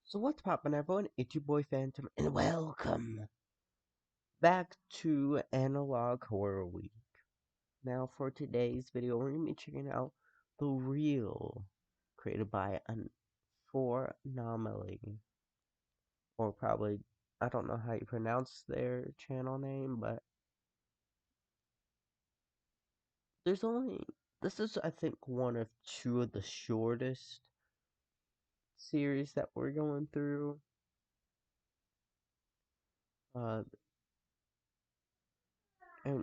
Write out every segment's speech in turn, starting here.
So what's poppin', everyone? It's your boy Phantom, and welcome back to Analog Horror Week. Now, for today's video, we're gonna be checking out The Real, created by an 4Anomaly, or probably, I don't know how you pronounce their channel name, but this is, I think, one of two of the shortest series that we're going through. And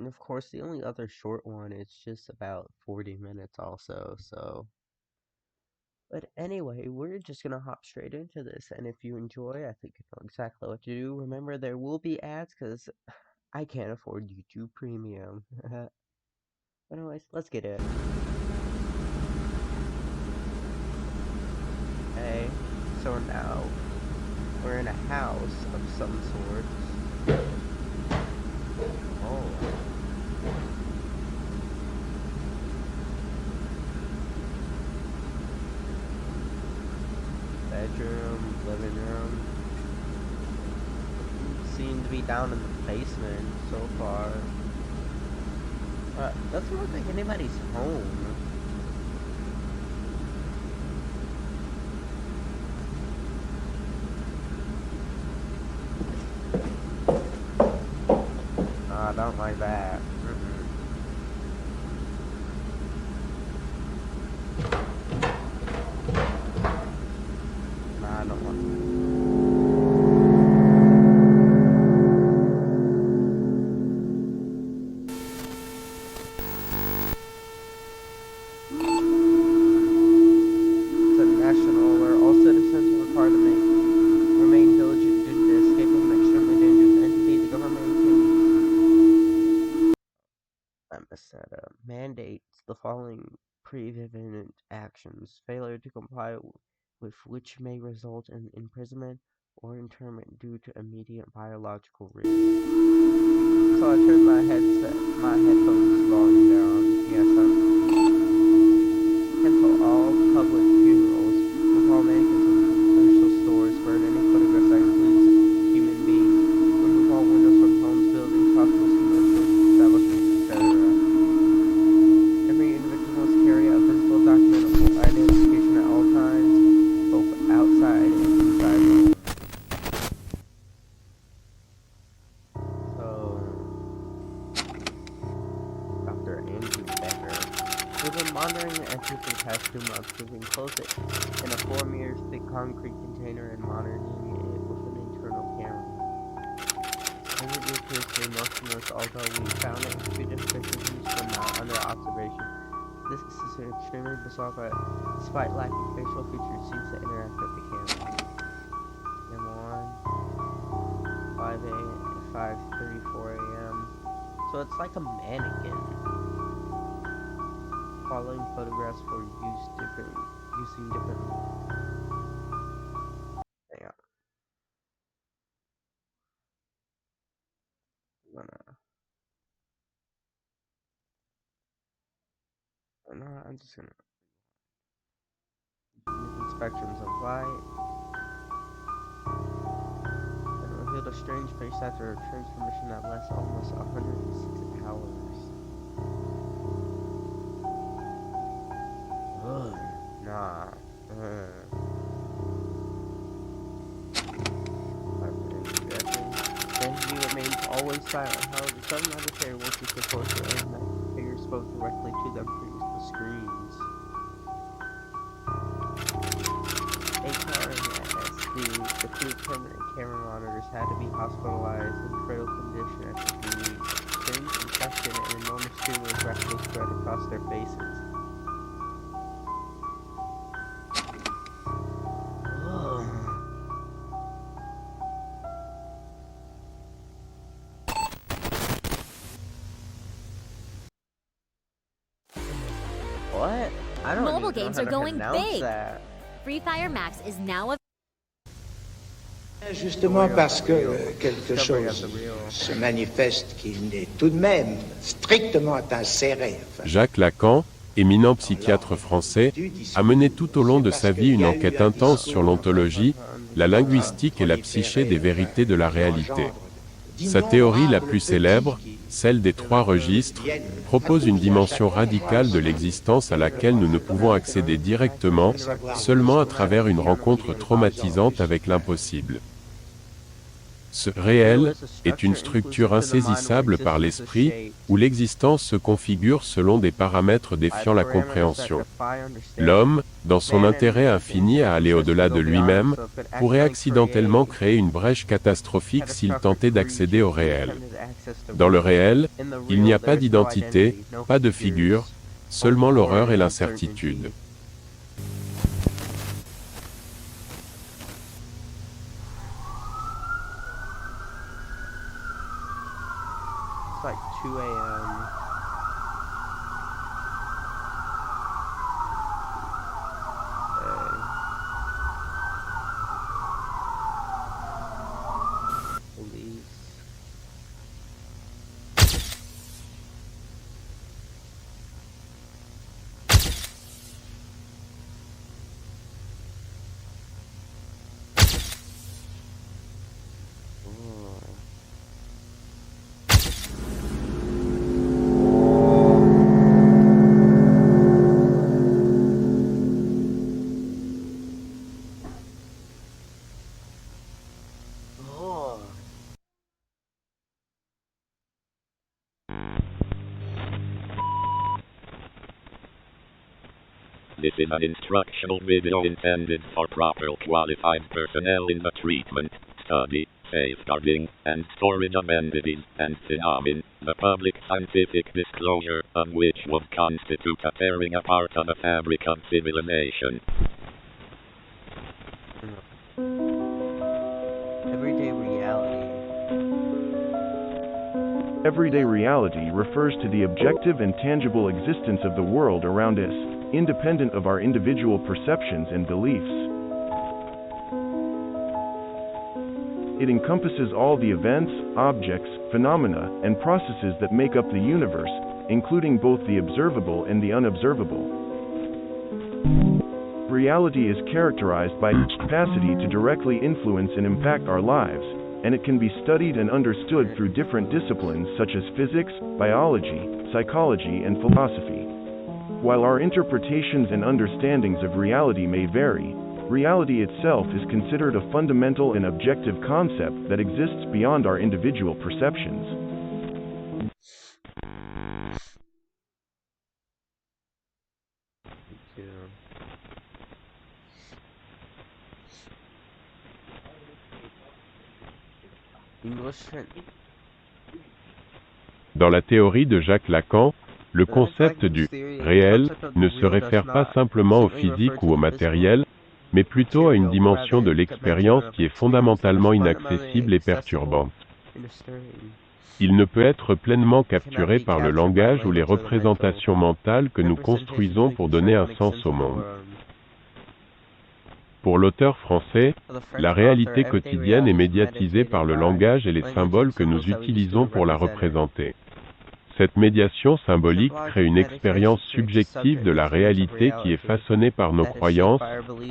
of course, the only other short one is just about 40 minutes also, so. But anyway, we're just gonna hop straight into this, and if you enjoy, I think you know exactly what to do. Remember, there will be ads, because I can't afford YouTube Premium. But anyways, let's get it. Okay, so now, we're in a house of some sort. Oh. Bedroom, living room. Seem to be down in the basement so far. Doesn't look like anybody's home. I don't like that. Nah, I don't want that. It's a national where all citizens are required to remain diligent due to the escape of an extremely dangerous entity. The government mandates the following preventive actions. Failure to comply with which may result in imprisonment or internment due to immediate biological risk. So I turned my headphones volume down. Yes, cancel all public funerals, withdraw mannequins from commercial stores, burn any photographs that includes human beings, remove all windows from homes, buildings, hospitals, commercial establishments, etc. Every individual must carry a physical document of identification at all times, both outside and inside the home. So, Dr. Andrew Becker. We've been monitoring the entry for the past 2 months. We've enclosed it in a 4-meter thick concrete container and monitoring it with an internal camera. Activity appears to be motionless, although we found it in 2 different positions but not under observation. This is extremely bizarre, but despite lacking facial features, it seems to interact with the camera. M1, 5 a.m., 5:34 a.m. So it's like a mannequin. Following photographs for using different. Hang on. I'm just gonna make inspections of light. And revealed a strange face after a transformation that lasts almost 106 hours. Ugh, nah. Then he remains always silent. However, some military workers report to him that the figure spoke directly to them through the screens. HRSD, the 2 permanent camera monitors had to be hospitalized in critical condition after 2 weeks. Strange infection and enormous tumors rapidly spread across their faces. What? I don't Mobile even games know are how to going pronounce big. that. Free Fire Max is now available. Justement parce que quelque chose se manifeste qui n'est tout de même strictement inséré. Jacques Lacan, éminent psychiatre français, a mené tout au long de sa vie une enquête intense sur l'ontologie, la linguistique et la psyché des vérités de la réalité. Sa théorie la plus célèbre, celle des trois registres, propose une dimension radicale de l'existence à laquelle nous ne pouvons accéder directement, seulement à travers une rencontre traumatisante avec l'impossible. Ce réel est une structure insaisissable par l'esprit, où l'existence se configure selon des paramètres défiant la compréhension. L'homme, dans son intérêt infini à aller au-delà de lui-même, pourrait accidentellement créer une brèche catastrophique s'il tentait d'accéder au réel. Dans le réel, il n'y a pas d'identité, pas de figure, seulement l'horreur et l'incertitude. It's like 2 a.m. Police. This is an instructional video intended for proper qualified personnel in the treatment, study, safeguarding, and storage of entities and phenomena, the public scientific disclosure of which would constitute a tearing apart of the fabric of civilization. Everyday reality. Everyday reality refers to the objective and tangible existence of the world around us, independent of our individual perceptions and beliefs. It encompasses all the events, objects, phenomena, and processes that make up the universe, including both the observable and the unobservable. Reality is characterized by its capacity to directly influence and impact our lives, and it can be studied and understood through different disciplines such as physics, biology, psychology, and philosophy. While our interpretations and understandings of reality may vary, reality itself is considered a fundamental and objective concept that exists beyond our individual perceptions. Dans la théorie de Jacques Lacan, le concept du réel ne se réfère pas simplement au physique ou au matériel, mais plutôt à une dimension de l'expérience qui est fondamentalement inaccessible et perturbante. Il ne peut être pleinement capturé par le langage ou les représentations mentales que nous construisons pour donner un sens au monde. Pour l'auteur français, la réalité quotidienne est médiatisée par le langage et les symboles que nous utilisons pour la représenter. Cette médiation symbolique crée une expérience subjective de la réalité qui est façonnée par nos croyances,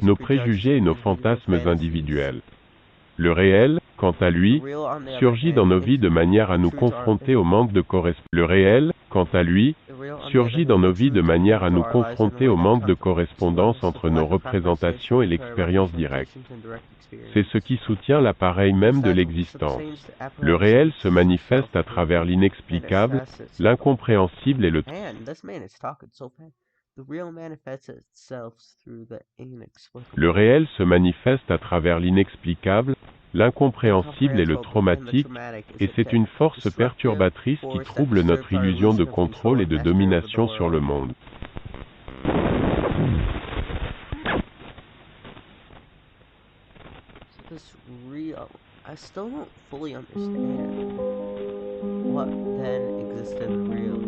nos préjugés et nos fantasmes individuels. Le réel, quant à lui, surgit dans nos vies de manière à nous confronter au manque de correspondance entre nos représentations et l'expérience directe. C'est ce qui soutient l'appareil même de l'existence. Le réel se manifeste à travers l'inexplicable, l'incompréhensible et le traumatique, et c'est une force perturbatrice qui trouble notre illusion de contrôle et de domination sur le monde. I still don't fully understand what then exists in the real.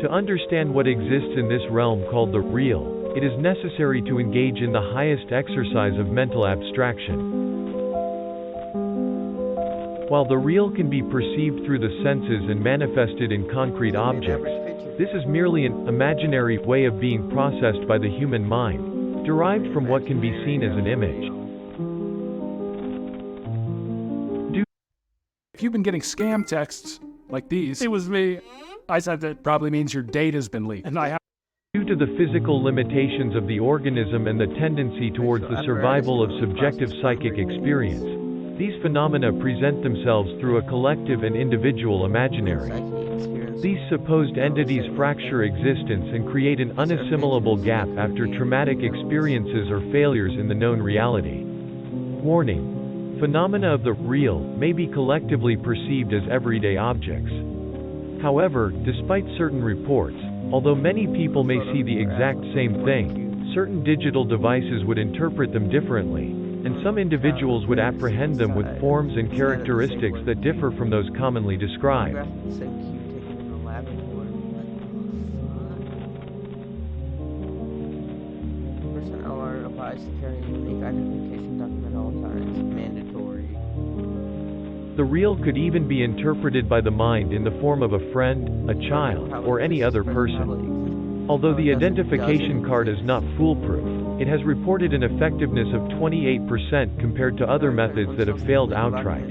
To understand what exists in this realm called the real, it is necessary to engage in the highest exercise of mental abstraction. While the real can be perceived through the senses and manifested in concrete objects, This is merely an imaginary way of being processed by the human mind, derived from what can be seen as an image. If you've been getting scam texts like these, it was me. I said that probably means your data's been leaked. And due to the physical limitations of the organism and the tendency towards the survival of subjective psychic experience, these phenomena present themselves through a collective and individual imaginary. These supposed entities fracture existence and create an unassimilable gap after traumatic experiences or failures in the known reality. Warning: phenomena of the real may be collectively perceived as everyday objects. However, despite certain reports, although many people may see the exact same thing, certain digital devices would interpret them differently, and some individuals would apprehend them with forms and characteristics that differ from those commonly described. Personnel are advised to carry a unique identification document at all times. Mandatory. The real could even be interpreted by the mind in the form of a friend, a child, or any other person. Although the identification card is not foolproof, it has reported an effectiveness of 28% compared to other methods that have failed outright.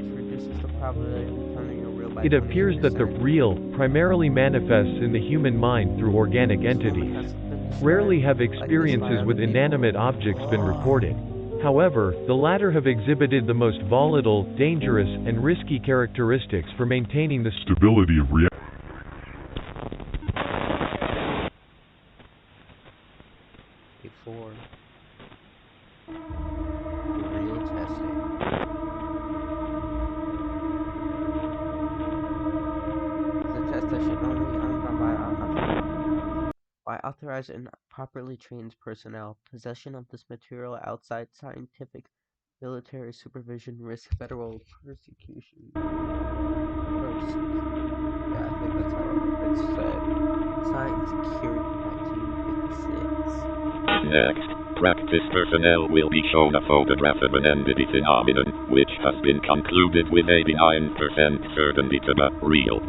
It appears that the real primarily manifests in the human mind through organic entities. Rarely have experiences with inanimate objects been reported. However, the latter have exhibited the most volatile, dangerous, and risky characteristics for maintaining the stability of reality. Before the real testing. The test that should only be done by authorized and properly trained personnel. Possession of this material outside scientific military supervision risks federal persecution. Yeah, I think that's how it's said. Science Security 1956. Next, practice personnel will be shown a photograph of an entity phenomenon, which has been concluded with 89% certainty to be real.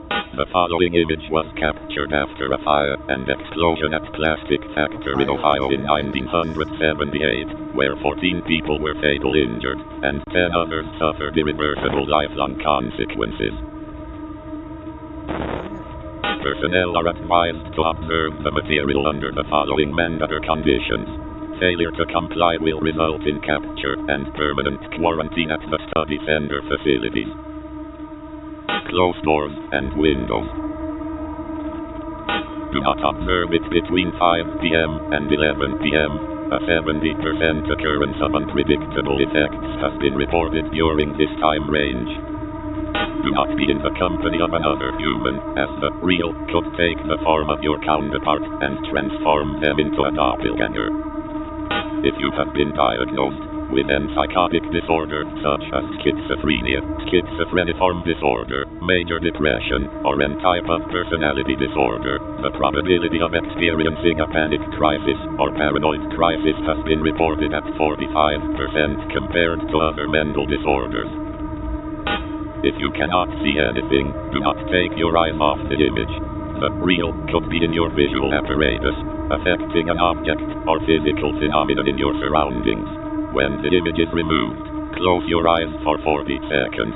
The following image was captured after a fire and explosion at Plastic Factory in Ohio in 1978, where 14 people were fatally injured, and 10 others suffered irreversible lifelong consequences. Personnel are advised to observe the material under the following mandatory conditions. Failure to comply will result in capture and permanent quarantine at the study center facilities. Close doors and windows. Do not observe it between 5 p.m. and 11 p.m. A 70% occurrence of unpredictable effects has been reported during this time range. Do not be in the company of another human, as the real could take the form of your counterpart and transform them into a doppelganger. If you have been diagnosed with a psychotic disorder such as schizophrenia, schizophreniform disorder, major depression, or any type of personality disorder, the probability of experiencing a panic crisis or paranoid crisis has been reported at 45% compared to other mental disorders. If you cannot see anything, do not take your eyes off the image. The real could be in your visual apparatus, affecting an object or physical phenomenon in your surroundings. When the image is removed, close your eyes for 40 seconds.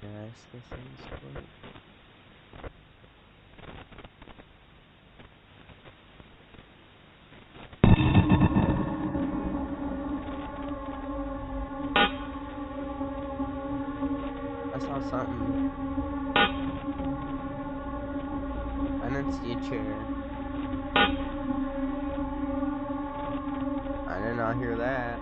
Yes, this is good. I saw something. I didn't see a chair. I did not hear that.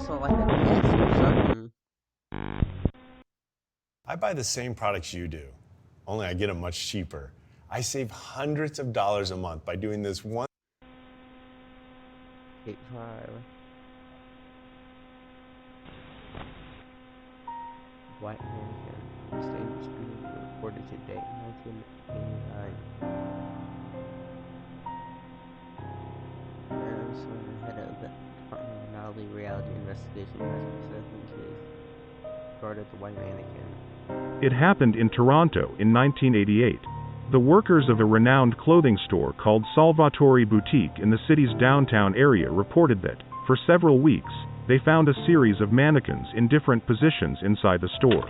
saw like a test or something. I buy the same products you do, only I get them much cheaper. I save hundreds of dollars a month by doing this one. 8-5. White mannequin. Stainless steel reported to date 1989. Head of the Department of Anomaly Reality Investigation has been case regarded the white mannequin. It happened in Toronto in 1988. The workers of a renowned clothing store called Salvatore Boutique in the city's downtown area reported that, for several weeks, they found a series of mannequins in different positions inside the store.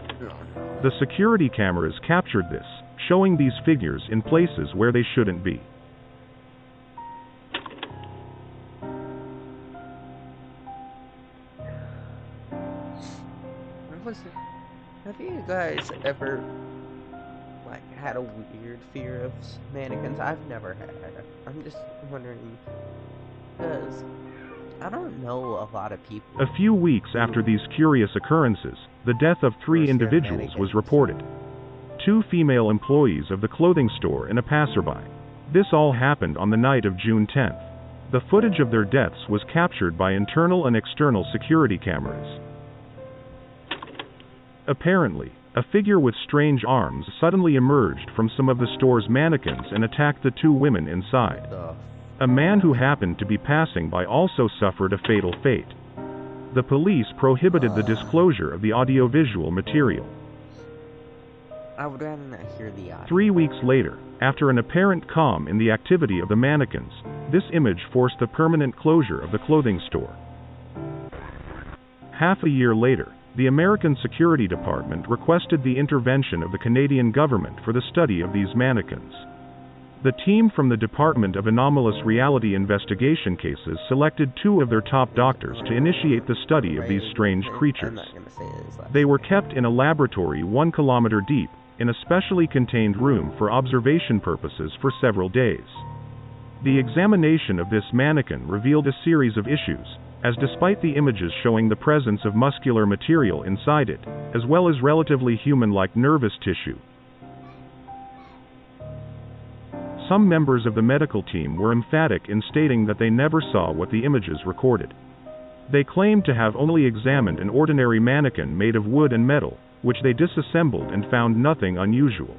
The security cameras captured this, showing these figures in places where they shouldn't be. Have you guys ever had a weird fear of mannequins? I've never had. I'm just wondering, because I don't know a lot of people. A few weeks after these curious occurrences, the death of 3 individuals was reported. 2 female employees of the clothing store and a passerby. This all happened on the night of June 10th. The footage of their deaths was captured by internal and external security cameras. Apparently, a figure with strange arms suddenly emerged from some of the store's mannequins and attacked the 2 women inside. A man who happened to be passing by also suffered a fatal fate. The police prohibited the disclosure of the audiovisual material. I would rather not hear the audio. 3 weeks later, after an apparent calm in the activity of the mannequins, this image forced the permanent closure of the clothing store. Half a year later, the American Security Department requested the intervention of the Canadian government for the study of these mannequins. The team from the Department of Anomalous Reality Investigation cases selected 2 of their top doctors to initiate the study of these strange creatures. They were kept in a laboratory 1 kilometer deep, in a specially contained room for observation purposes for several days. The examination of this mannequin revealed a series of issues, as despite the images showing the presence of muscular material inside it, as well as relatively human-like nervous tissue. Some members of the medical team were emphatic in stating that they never saw what the images recorded. They claimed to have only examined an ordinary mannequin made of wood and metal, which they disassembled and found nothing unusual.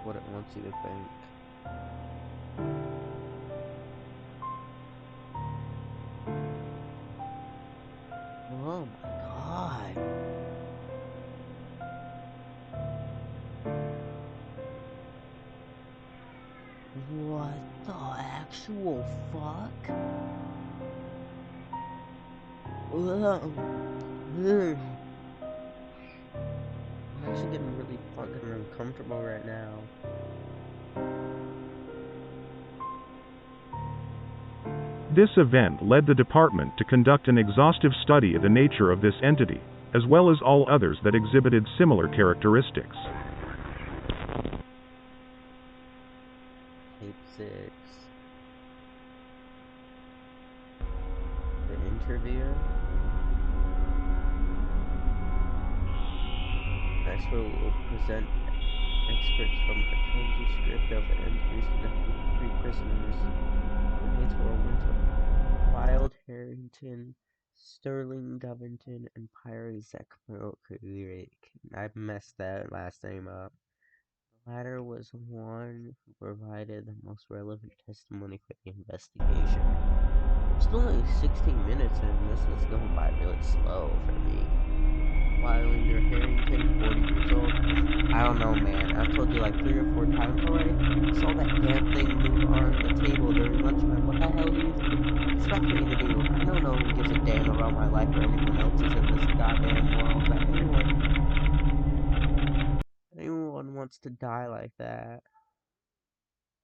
What it wants you to think. Oh my god. What the actual fuck? I'm actually getting really fucking uncomfortable right now. This event led the department to conduct an exhaustive study of the nature of this entity, as well as all others that exhibited similar characteristics. Tape 6. The interview. Next we'll present experts from a transcript of interviews conducted with 3 prisoners. Names were Wild Harrington, Sterling Govington, and Pyrzek Milkrick. I messed that last name up. The latter was one who provided the most relevant testimony for the investigation. It's only 16 minutes and this is going by really slow for me. Wilder Harrington, 40 years old. I don't know, man. I've told you like 3 or 4 times already. I saw that damn thing move on the table during lunchtime. What the hell do you expect me to do? I don't know who gives a damn about my life or anyone else's in this goddamn world, but anyone wants to die like that.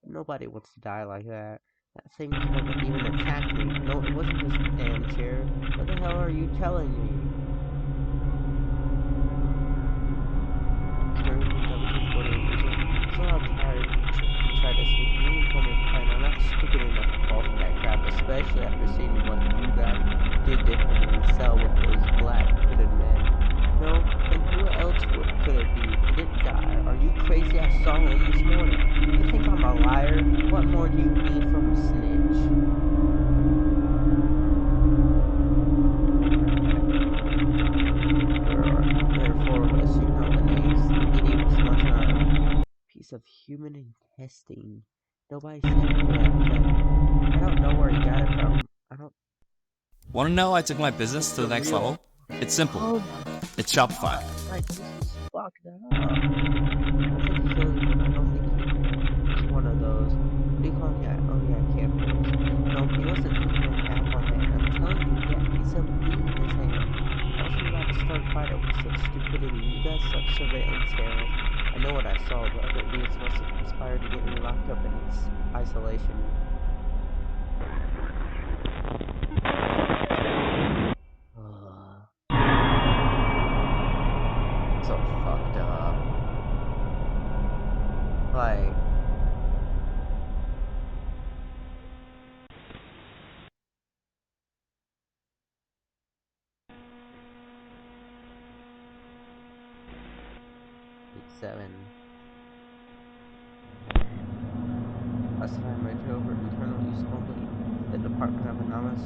Nobody wants to die like that. That thing could have even attacked me. No, it wasn't just a damn chair. What the hell are you telling me? So I'm tired. Try to sleep. You told me to plan on that. stupid enough to fall for that crap, especially after seeing what you guys did to him in the cell with those black hooded men. No, and who else could it be? He didn't die. Are you crazy? I saw him this morning. You think I'm a liar? What more do you need from a snitch? There are four of us. You know the names. The idiot was munching on a piece of human intestine. Nobody said it yet. I don't know where he got it from. I don't. Want to know I took my business to the next level? It's simple. It's Shopify. Like, this is fucked up. I don't think he's one of those. What do you call him? Yeah, oh yeah, campers. No, he wasn't even an Apple man. I'm telling you, he had a piece of meat in his hand. How was he about to start a fight over such stupidity? You guys such surveillance cameras. I know what I saw. The other idiots must have conspired to get me locked up in isolation. So fucked up. Like, seven. Classified merger over internal use only. The Department of Anomalous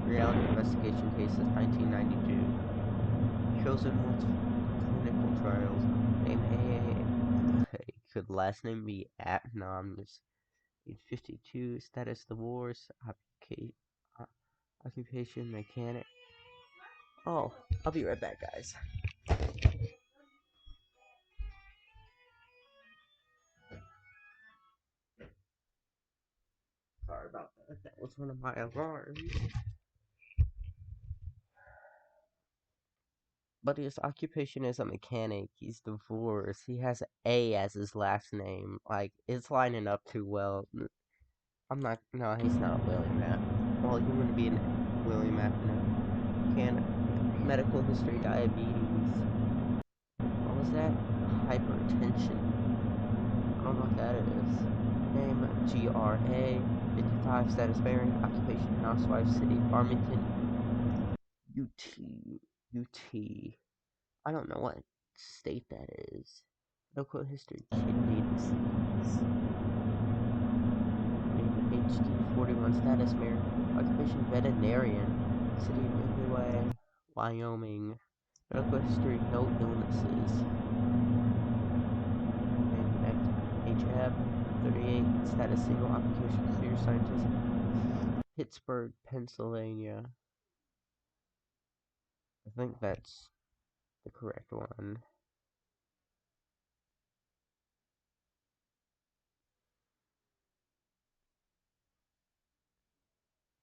Reality Investigation Cases, 1992. Chosen ones for clinical trials. Name AA. Could last name be Anonymous. Age 52. Status divorce. Occupation mechanic. Oh, I'll be right back, guys. Sorry about that. That was one of my alarms. But his occupation is a mechanic. He's divorced. He has A as his last name. Like, it's lining up too well. No, he's not William Mapp. Well, you wouldn't be a William Mapp, no. Medical history, diabetes. What was that? Hypertension. I don't know what that is. Name, GRA. 55, status bearing. Occupation, housewife. City, Farmington. UT. I don't know what state that is. Medical history, kidney disease. HD 41, status married. Occupation, veterinarian. City, Midway, Wyoming. Medical history, no illnesses. HF 38, status single. Occupation, career scientist. Pittsburgh, Pennsylvania. I think that's the correct one.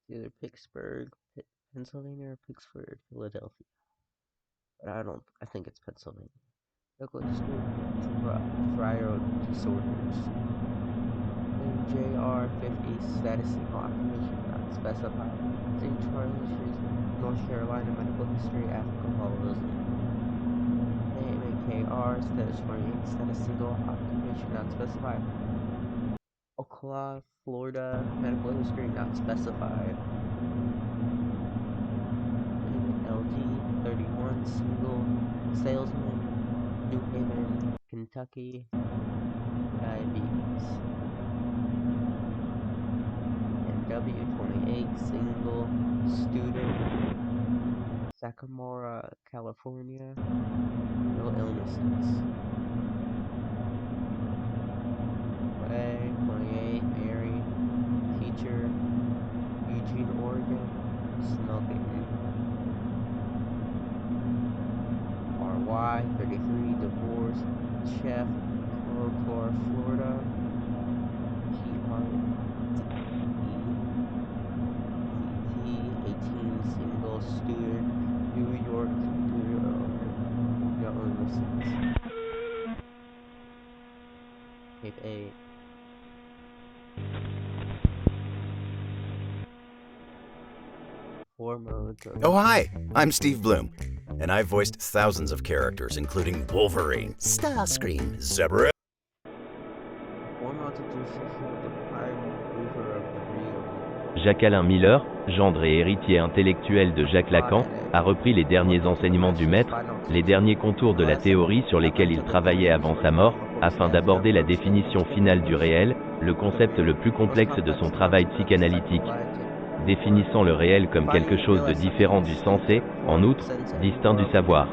It's either Pittsburgh, Pennsylvania, or Pittsburgh, Philadelphia. But I think it's Pennsylvania. Local history, thyroid disorders. JR 50, status single, occupation not specified. St. Charles Street, North Carolina, medical history, alcoholism. AMKR, status 48, status single, occupation not specified. Ocala, Florida, medical history not specified. LG 31, single, salesman, New Haven, Kentucky, diabetes. W28, single, student, Sakamora, California, no illnesses. Way 28, Mary, teacher, Eugene, Oregon, smoking. RY 33, divorce, chef, Color, Florida. Single student, New York, no illnesses. Tape 8. Four modes of... Oh, hi! I'm Steve Bloom, and I've voiced thousands of characters, including Wolverine, Starscream, Zebra. Four modes of the prime mover of Jacques-Alain Miller, gendre et héritier intellectuel de Jacques Lacan, a repris les derniers enseignements du maître, les derniers contours de la théorie sur lesquels il travaillait avant sa mort, afin d'aborder la définition finale du réel, le concept le plus complexe de son travail psychanalytique. Définissant le réel comme quelque chose de différent du sensé, en outre, distinct du savoir,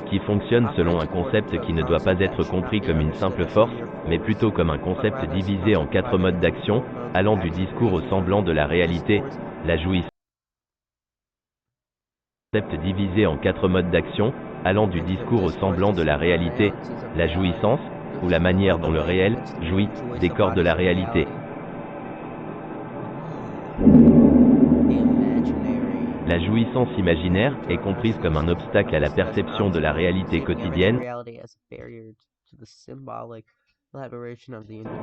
qui fonctionne selon un concept qui ne doit pas être compris comme une simple force, mais plutôt comme un concept divisé en 4 modes d'action, allant du discours au semblant de la réalité, la jouissance. Concept divisé en 4 modes d'action, allant du discours au semblant de la réalité, la jouissance, ou la manière dont le réel jouit des corps de la réalité. La jouissance imaginaire est comprise comme un obstacle à la perception de la réalité quotidienne,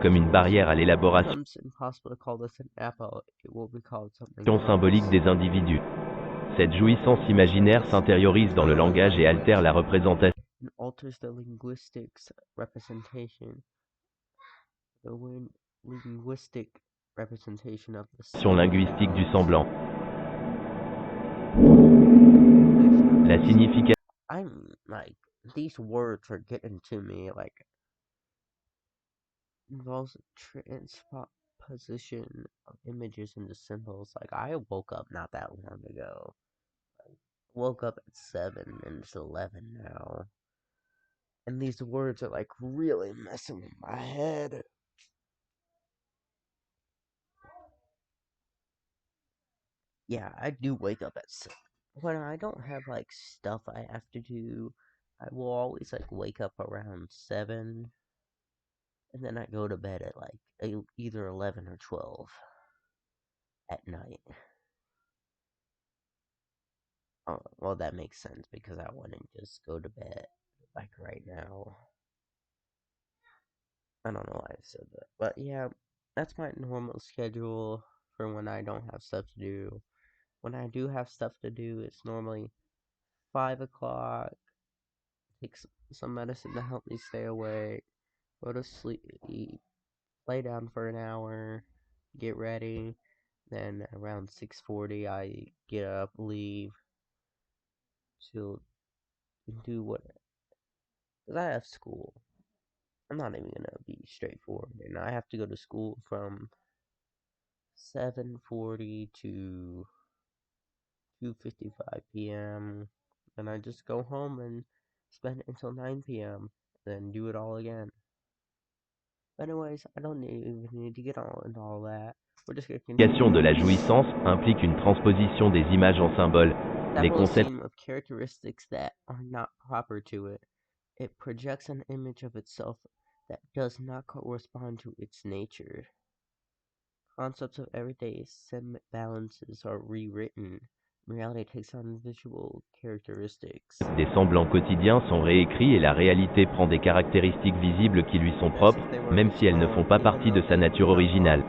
comme une barrière à l'élaboration symbolique des individus. Cette jouissance imaginaire s'intériorise dans le langage et altère la représentation linguistique du semblant. La signification. I'm like, these words are getting to me, like, involves a transposition of images into symbols. Like, I woke up not that long ago. I woke up at 7 and it's 11 now. And these words are, like, really messing with my head. Yeah, I do wake up at 7. When I don't have, like, stuff I have to do, I will always, like, wake up around 7. And then I go to bed at, like, either 11 or 12 at night. Oh, well, that makes sense because I wouldn't just go to bed, like, right now. I don't know why I said that. But, yeah, that's my normal schedule for when I don't have stuff to do. When I do have stuff to do, it's normally 5 o'clock, take some medicine to help me stay awake, go to sleep, lay down for an hour, get ready, then around 6:40 I get up, leave, to do what, because I have school. I'm not even gonna be straightforward, and I have to go to school from 7:40 to 2:55 p.m. Then I just go home and spend it until 9 p.m. Then do it all again. But anyways, I don't even need to get on into all that. We're just gonna continue. De la jouissance implique une transposition des images en symboles. Les concepts of characteristics that are not proper to it. It projects an image of itself that does not correspond to its nature. Concepts of everyday balances are rewritten. Reality takes on visual characteristics. Des semblants quotidiens sont réécrits et la réalité prend des caractéristiques visibles qui lui sont propres, même si elles ne font pas partie de sa nature originale.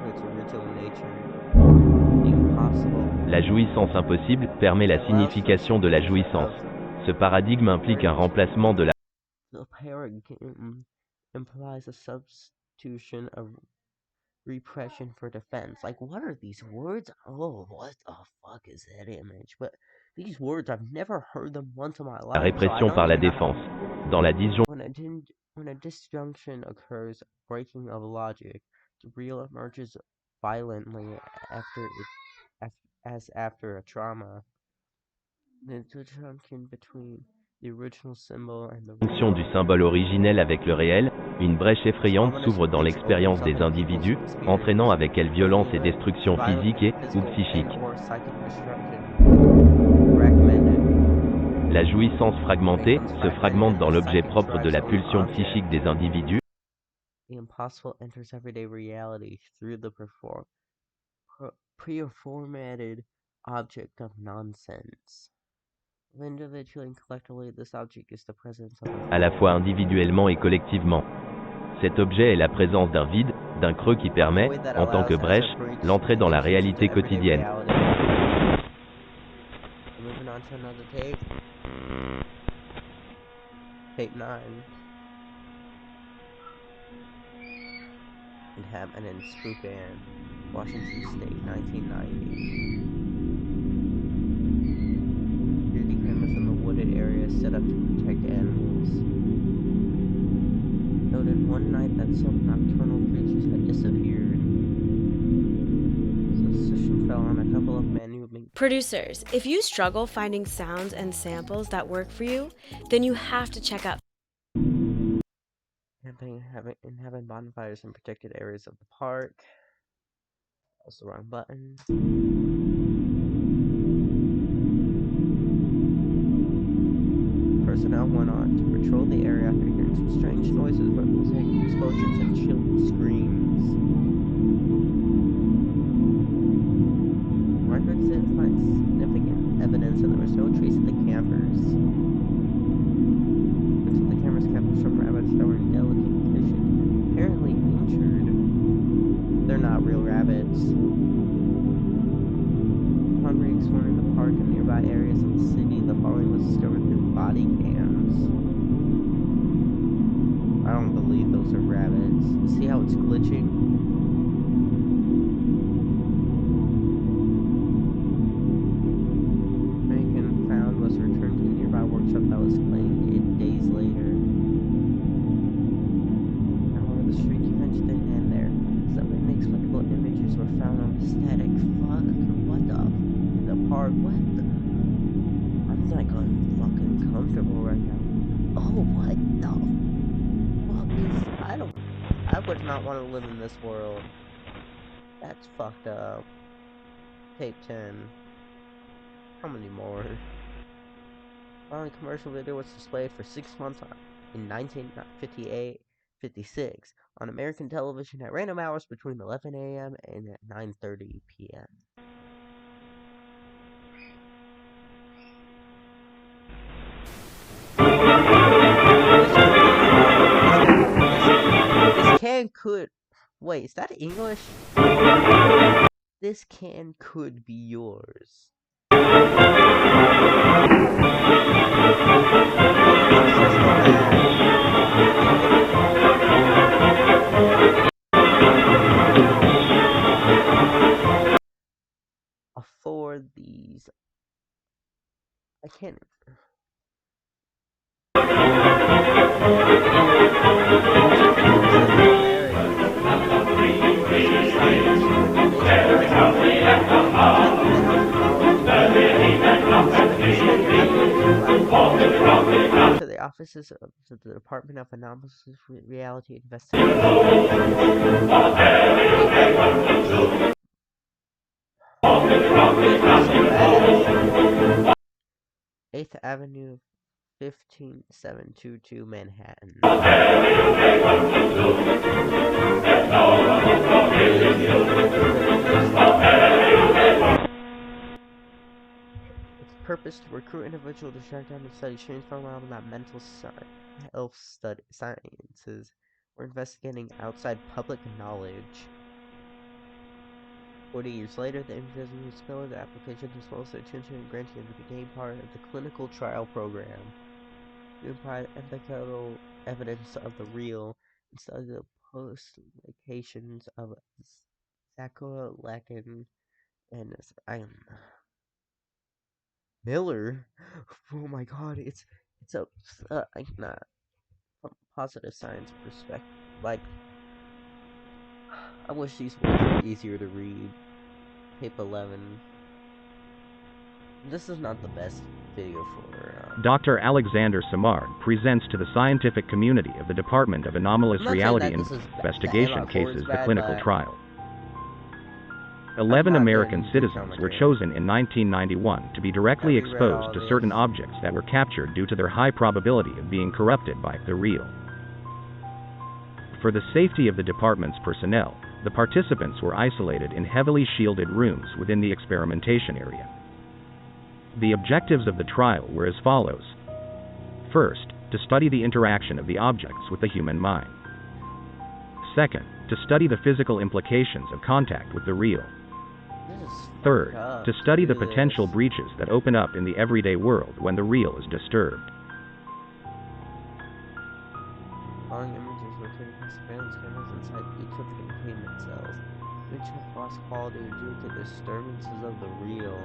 La jouissance impossible permet la signification de la jouissance. Ce paradigme implique un remplacement de la implies a substitution of repression for defense. Like, what are these words? Oh, what the fuck is that image? But these words, I've never heard them once in my life. La répression par la défense. Dans la disjonction. When a disjunction occurs, breaking of logic, the real emerges violently after a trauma. The disjunction between the original symbol and the fonction du symbole originel avec le réel, une brèche effrayante s'ouvre dans l'expérience des individus, entraînant avec elle violence et destruction physique et ou psychique. La jouissance fragmentée se fragmente dans l'objet propre de la pulsion psychique des individus. The impossible enters everyday reality through the pre-formatted object of nonsense. À la fois individuellement et collectivement. Cet objet est la présence d'un vide, d'un creux qui permet, en tant que brèche, l'entrée dans la réalité quotidienne. Tape 9. And then Spook Band. Washington State, 1990. Security cameras in the wooded area set up to protect animals. Noted one night that some nocturnal creatures had disappeared. Suspicion fell on a couple of men who made... Producers, if you struggle finding sounds and samples that work for you, then you have to check out having bonfires in protected areas of the park. That's the wrong button. Personnel went on to patrol the area after hearing some strange noises, representing explosions and chilling screams. Records didn't find significant evidence, and there was no trace of the campers. Until the cameras captured some rabbits that were in delicate condition, apparently injured. They're not real rabbits. Upon re-exploring the park and nearby areas of the city, the following was discovered through body cams. I don't believe those are rabbits. See how it's glitching? Mannequin found was returned to a nearby workshop that was claimed 8 days later. However, the strange events didn't end there. Some inexplicable images were found on static. Fuck, what the? In the park, what the? I'm like fucking comfortable right now. Oh, what the? Fuck is? I would not want to live in this world. That's fucked up. Tape 10. How many more? Following commercial video was displayed for 6 months in 1956 on American television at random hours between 11 a.m. and 9:30 p.m. This can could... Wait, is that English? This can could be yours. Afford these. I can't. To the offices of the Department of Anomalous Reality Investigation. 8th Avenue, 15722 Manhattan. Its purpose to recruit individuals to track down and study strange phenomena that mental health sciences were investigating outside public knowledge. 40 years later, the individual who spilled the application as well as their attention and granted and became part of the clinical trial program. To provide empirical evidence of the real and study the post-locations of Sakura Lakin and Miller. Oh my god, it's a not from positive science perspective. Like, I wish these words were easier to read. Tape 11. This is not the best video for... Dr. Alexander Samard presents to the scientific community of the Department of Anomalous Reality Investigation cases the clinical trial. 11 American citizens were chosen in 1991 to be directly exposed to certain objects that were captured due to their high probability of being corrupted by the real. For the safety of the department's personnel, the participants were isolated in heavily shielded rooms within the experimentation area. The objectives of the trial were as follows. First, to study the interaction of the objects with the human mind. Second, to study the physical implications of contact with the real. Third, to study the potential breaches that open up in the everyday world when the real is disturbed. Following images were taken from surveillance cameras inside each of the containment cells. which have lost quality due to disturbances of the real.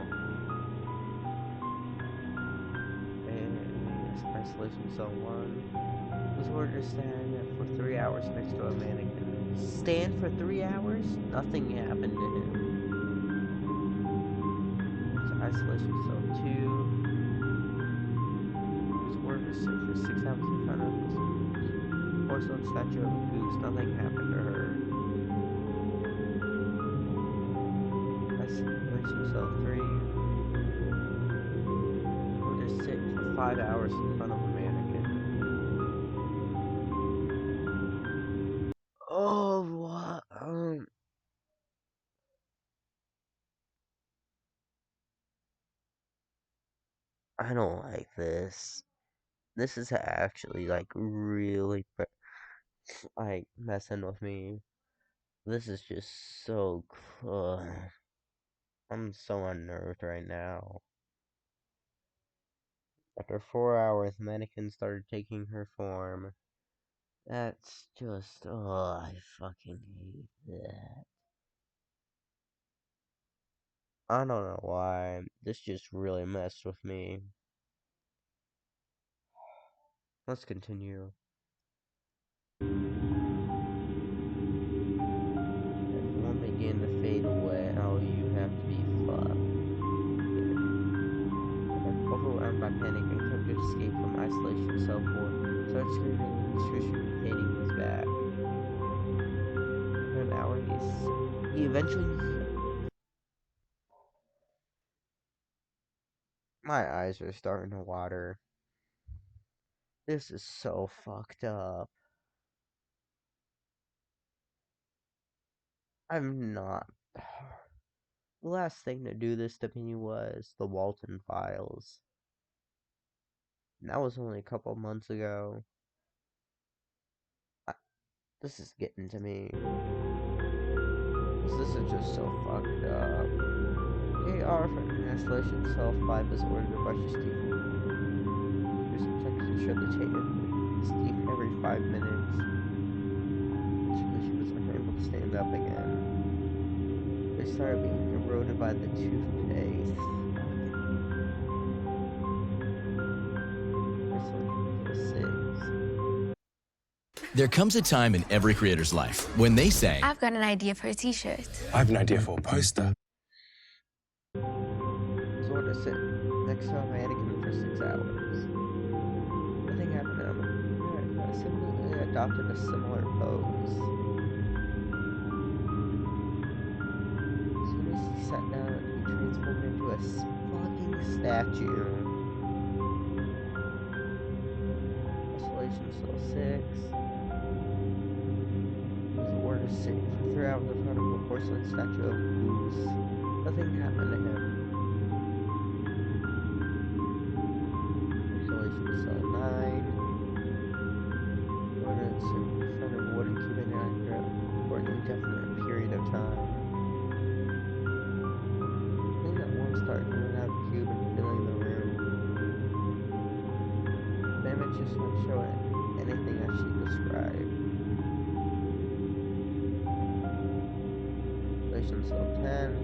Isolation Zone 1 was ordered to stand for 3 hours next to a mannequin. Stand for 3 hours? Nothing happened to him. So Isolation Zone 2 was ordered to sit for 6 hours in front of this porcelain statue of a goose. Nothing happened to her. Isolation Zone 3 ordered to sit for 5 hours in front of a mannequin. Oh, what? I don't like this. This is actually like really like messing with me. This is just so I'm so unnerved right now. After 4 hours, mannequin started taking her form. That's just I fucking hate that. I don't know why. This just really messed with me. Let's continue. As the one began to fade away, oh, you have to be fucked. Overwhelmed by panic, I attempted to escape from isolation cell 4. Started screaming and hating his back. For an hour, he eventually. My eyes are starting to water. This is so fucked up. I'm not. The last thing to do this to me was the Walton Files. And that was only a couple months ago. This is getting to me. This is just so fucked up. KR for Isolation Cell 5 is ordered to brush his teeth. Here's some checks to show the tape his teeth every 5 minutes. Eventually she was unable to stand up again. They started being eroded by the toothpaste. There comes a time in every creator's life when they say, I've got an idea for a t-shirt. I have an idea for a poster. So to sit next to a mannequin for 6 hours. Nothing happened to him. I simply adopted a similar pose. As soon as he sat down, he transformed into a fucking statue. Isolation Cell 6. Sitting for 3 hours in front of a porcelain statue of a goose. Nothing happened to him. Isolation Cell 9. Ordered to sit in front of a wooden cubic for an indefinite period of time. Then that one started coming out of the cube and filling the room. The image just won't show anything as she described. Cell 10.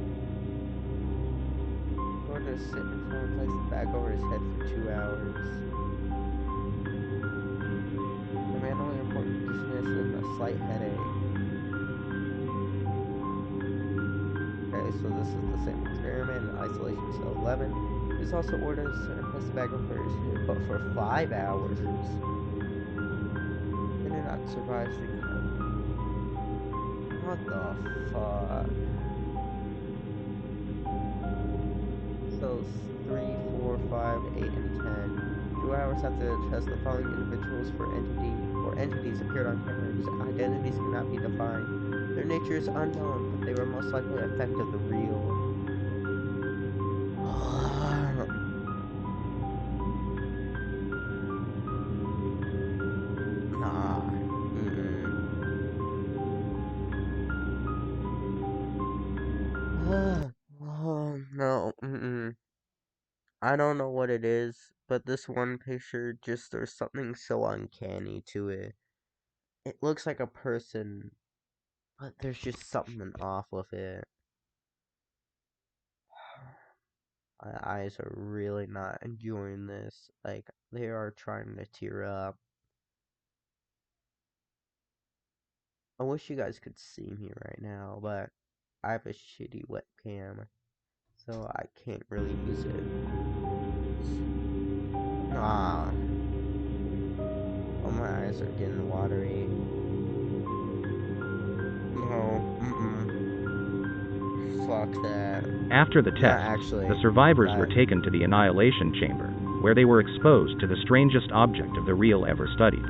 Ordered to sit in front and place the bag over his head for 2 hours. The man only reported dizziness and a slight headache. Okay, so this is the same experiment in Isolation Cell 11. He was also ordered to sit and place the bag over his head, but for 5 hours. They did not survive the What the fuck? Cells 3, 4, 5, 8, and 10. 2 hours after the test, the following individuals entities appeared on camera whose identities cannot be defined. Their nature is unknown, but they were most likely an effect of the real. No. I don't know what it is, but this one picture there's something so uncanny to it. It looks like a person But there's just something off with it. My eyes are really not enjoying this. Like, they are trying to tear up. I wish you guys could see me right now, but I have a shitty webcam, so I can't really use it. Ah. Oh, my eyes are getting watery. No, fuck that. After the test, the survivors were taken to the annihilation chamber, where they were exposed to the strangest object of the real ever studied.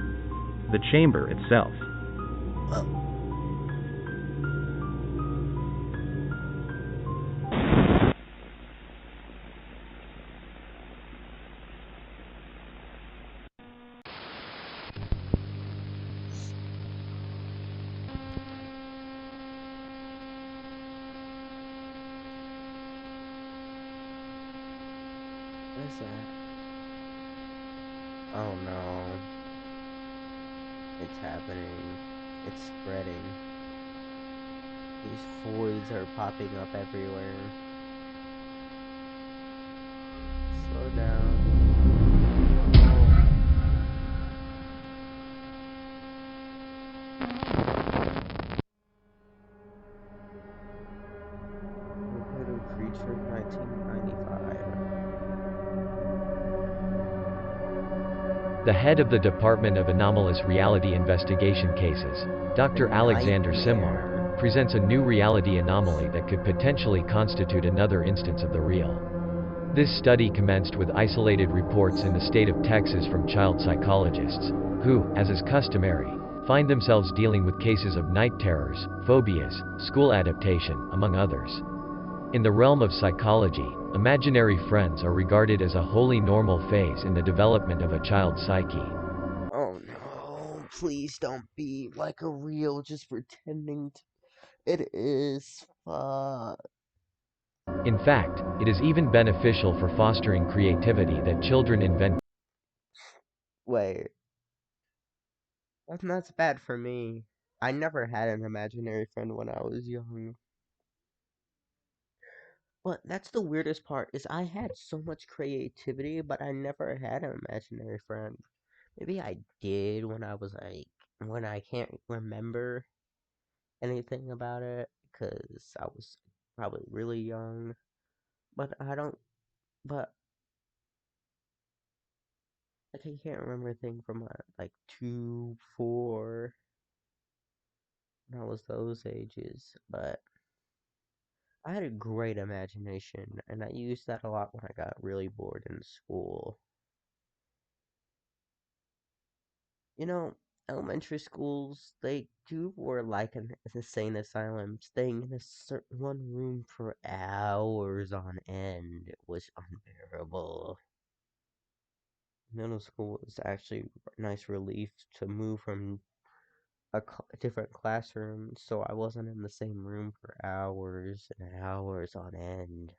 The chamber itself. What is that? Oh no. It's happening. It's spreading. These voids are popping up everywhere. Slow down. Little Creature 1995. The head of the Department of Anomalous Reality Investigation Cases, Dr. Alexander Simard, presents a new reality anomaly that could potentially constitute another instance of the real. This study commenced with isolated reports in the state of Texas from child psychologists, who, as is customary, find themselves dealing with cases of night terrors, phobias, school adaptation, among others. In the realm of psychology, imaginary friends are regarded as a wholly normal phase in the development of a child's psyche. Oh no, please don't be like a real, just pretending to... It is. Fuck. In fact, it is even beneficial for fostering creativity that children invent. Wait. That's bad for me. I never had an imaginary friend when I was young. But that's the weirdest part, is I had so much creativity, but I never had an imaginary friend. Maybe I did when I was like, when I can't remember anything about it, because I was probably really young. But I don't, but, like, I can't remember a thing from, like, 2, 4, when I was those ages, but I had a great imagination, and I used that a lot when I got really bored in school. You know, elementary schools, they were like an insane asylum. Staying in a certain one room for hours on end was unbearable. Middle school was actually a nice relief to move from a different classroom, so I wasn't in the same room for hours and hours on end.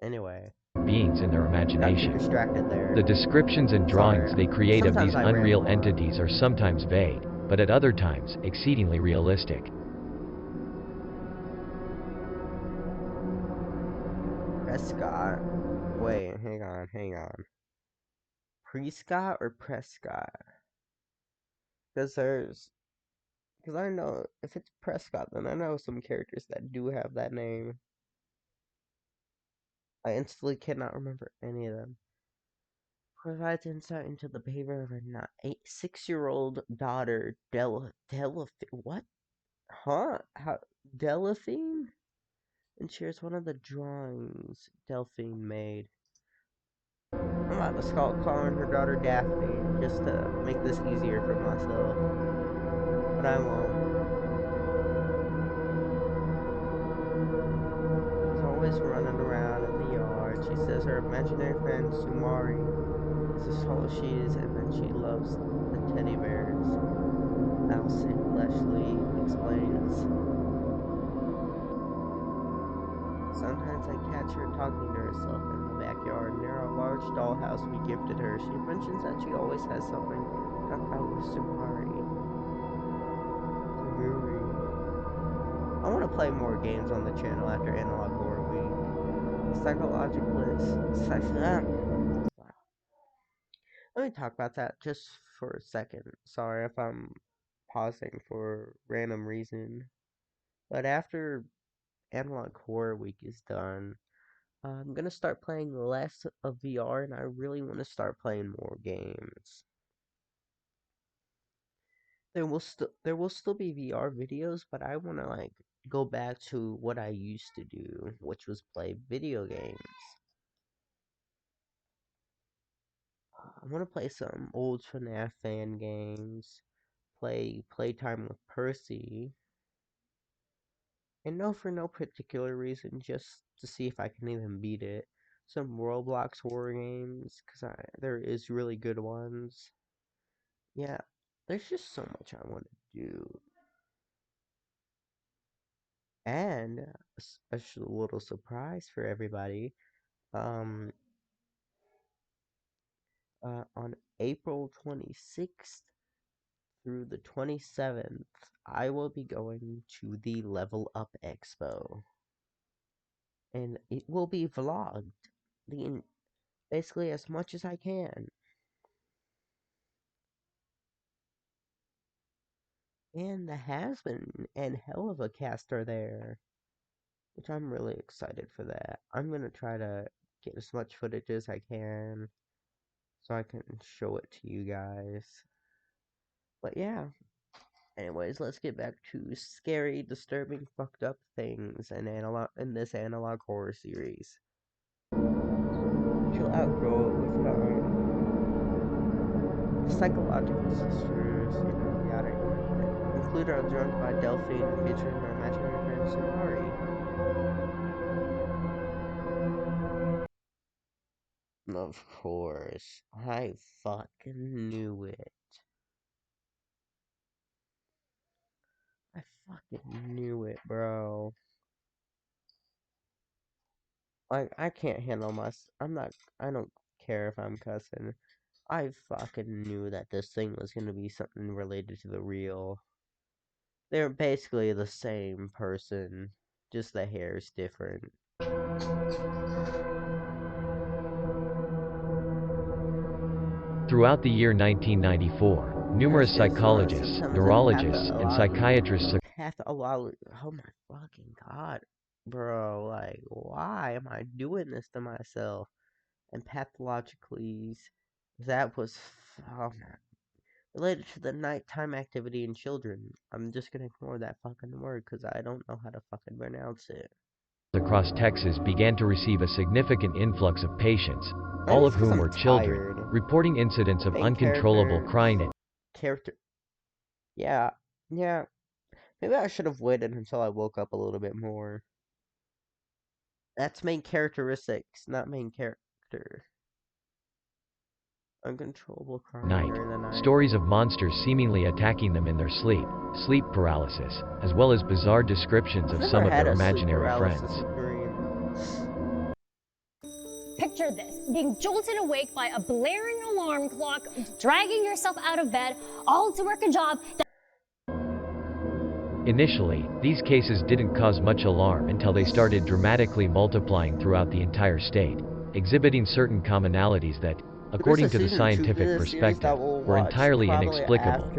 Anyway. Beings in their imagination. Got too distracted there. The descriptions and drawings they create of these unreal entities are sometimes vague, but at other times, exceedingly realistic. Prescott. Wait, hang on. Prescott or Prescott? Because I know, if it's Prescott, then I know some characters that do have that name. I instantly cannot remember any of them. Provides insight into the behavior of her 6-year-old daughter, what? Huh? Delphine? And shares one of the drawings Delphine made. I'm about to start calling her daughter Daphne, just to make this easier for myself. But I won't. She's always running around in the yard. She says her imaginary friend Sumari is as tall as she is, and then she loves the teddy bears. Alcide Leslie explains. Sometimes I catch her talking to herself in the backyard near a large dollhouse we gifted her. She mentions that she always has something to talk about with Sumari. I want to play more games on the channel after Analog Horror Week. Psychologicalist. Let me talk about that just for a second. Sorry if I'm pausing for random reason. But after Analog Horror Week is done, I'm gonna start playing less of VR, and I really want to start playing more games. There will still be VR videos, but I want to like go back to what I used to do, which was play video games. I want to play some old FNAF fan games, play Playtime with Percy, and for no particular reason, just to see if I can even beat it. Some Roblox horror games, because there is really good ones. Yeah, there's just so much I want to do. And a special little surprise for everybody. On April 26th through the 27th, I will be going to the Level Up Expo. And it will be vlogged. Basically as much as I can. And the Has-Been and Hell of a Cast are there. Which I'm really excited for that. I'm going to try to get as much footage as I can. So I can show it to you guys. But yeah. Anyways, let's get back to scary, disturbing, fucked up things in this analog horror series. She'll outgrow it with psychological sisters, yada. Include our drunk by Delphine, featuring our imaginary friend Sonari. Of course, I fucking knew it. I fucking knew it, bro. Like, I can't handle I don't care if I'm cussing. I fucking knew that this thing was gonna be something related to the real. They're basically the same person, just the hair's different. Throughout the year 1994, numerous psychologists, neurologists, and psychiatrists. Oh my fucking god, bro! Like, why am I doing this to myself? And pathologically, that was related to the nighttime activity in children. I'm just gonna ignore that fucking word because I don't know how to fucking pronounce it. Across Texas began to receive a significant influx of patients, all of whom were children, reporting incidents of uncontrollable crying. Yeah. Maybe I should have waited until I woke up a little bit more. That's main characteristics, not main character. Uncontrollable crying during the night. Stories of monsters seemingly attacking them in their sleep, sleep paralysis, as well as bizarre descriptions of some of their imaginary friends. Picture this, being jolted awake by a blaring alarm clock, dragging yourself out of bed, all to work a job that... Initially, these cases didn't cause much alarm until they started dramatically multiplying throughout the entire state, exhibiting certain commonalities that, according to the scientific perspective, were entirely inexplicable.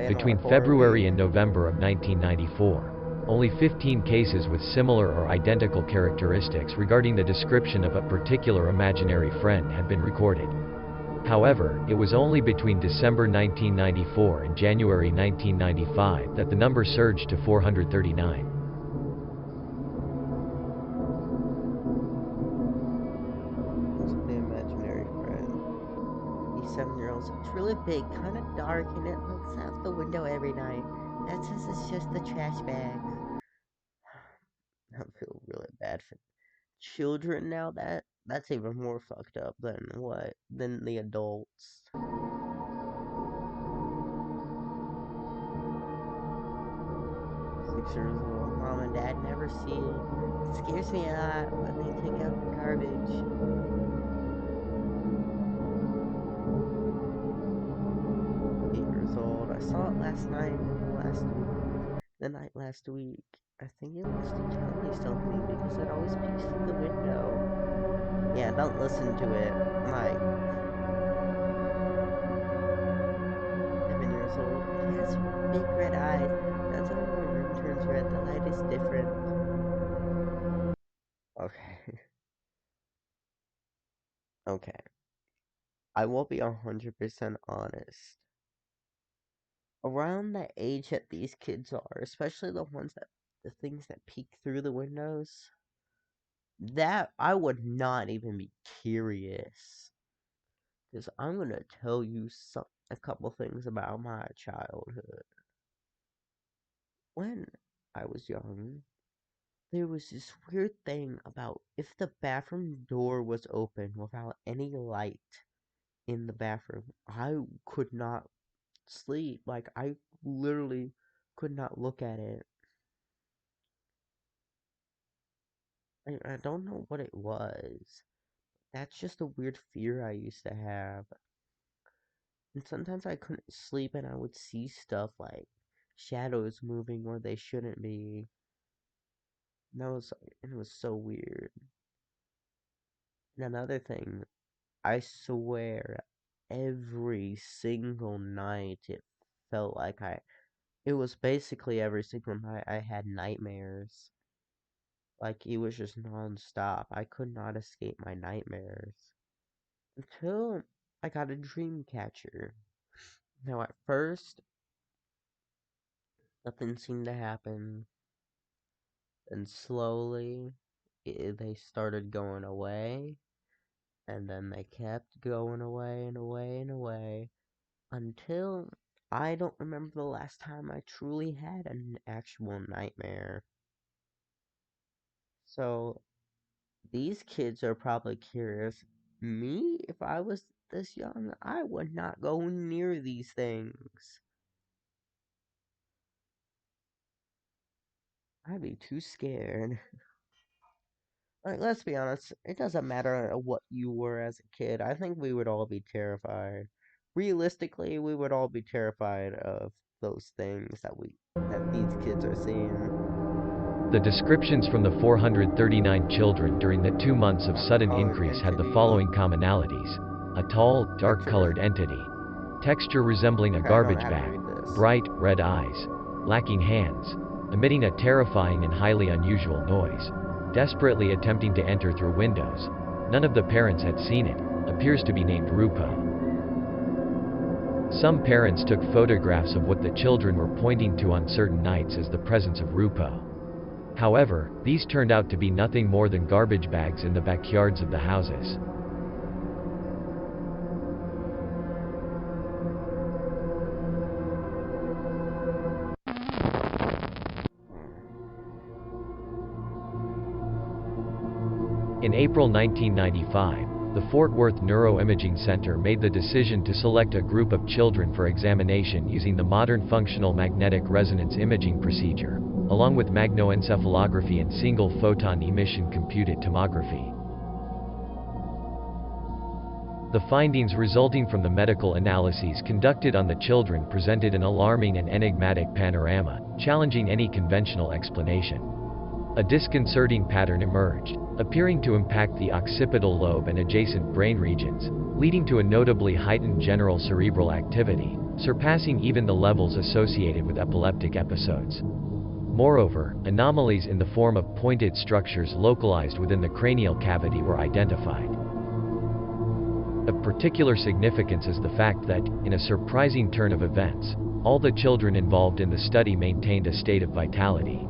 Between February and November of 1994, only 15 cases with similar or identical characteristics regarding the description of a particular imaginary friend had been recorded. However, it was only between December 1994 and January 1995 that the number surged to 439. It's really big, kind of dark, and it looks out the window every night. That says it's just the trash bags. I feel really bad for children now. That's even more fucked up than the adults. 6 years old. Mom and Dad never see it. It scares me a lot when they take out the garbage. 8 years old. I saw it last night. the night last week. I think it was to tell me something because it always peeks through the window. Yeah, don't listen to it. My 7 years old. He has big red eyes. That's when my room turns red. The light is different. Okay. Okay. I will be 100% honest. Around the age that these kids are, especially the things that peek through the windows, that I would not even be curious. Because I'm going to tell you a couple things about my childhood. When I was young, there was this weird thing about if the bathroom door was open without any light in the bathroom, I could not sleep. Like, I literally could not look at it. I don't know what it was. That's just a weird fear I used to have. And sometimes I couldn't sleep and I would see stuff like shadows moving where they shouldn't be. And it was so weird. And another thing, I swear, every single night it felt like it was basically every single night I had nightmares. Like, it was just non-stop. I could not escape my nightmares. Until I got a dream catcher. Now, at first, nothing seemed to happen. And slowly, they started going away. And then they kept going away and away and away. Until I don't remember the last time I truly had an actual nightmare. So, these kids are probably curious. Me, if I was this young, I would not go near these things. I'd be too scared. Like, let's be honest, it doesn't matter what you were as a kid. I think we would all be terrified. Realistically, we would all be terrified of those things that these kids are seeing. The descriptions from the 439 children during the 2 months of sudden increase had the following commonalities. A tall, dark-colored entity. Texture resembling a garbage bag. Bright, red eyes. Lacking hands. Emitting a terrifying and highly unusual noise. Desperately attempting to enter through windows. None of the parents had seen it. Appears to be named Rupo. Some parents took photographs of what the children were pointing to on certain nights as the presence of Rupo. However, these turned out to be nothing more than garbage bags in the backyards of the houses. In April 1995, the Fort Worth Neuroimaging Center made the decision to select a group of children for examination using the modern functional magnetic resonance imaging procedure, along with magnetoencephalography and single-photon emission computed tomography. The findings resulting from the medical analyses conducted on the children presented an alarming and enigmatic panorama, challenging any conventional explanation. A disconcerting pattern emerged, appearing to impact the occipital lobe and adjacent brain regions, leading to a notably heightened general cerebral activity, surpassing even the levels associated with epileptic episodes. Moreover, anomalies in the form of pointed structures localized within the cranial cavity were identified. Of particular significance is the fact that, in a surprising turn of events, all the children involved in the study maintained a state of vitality.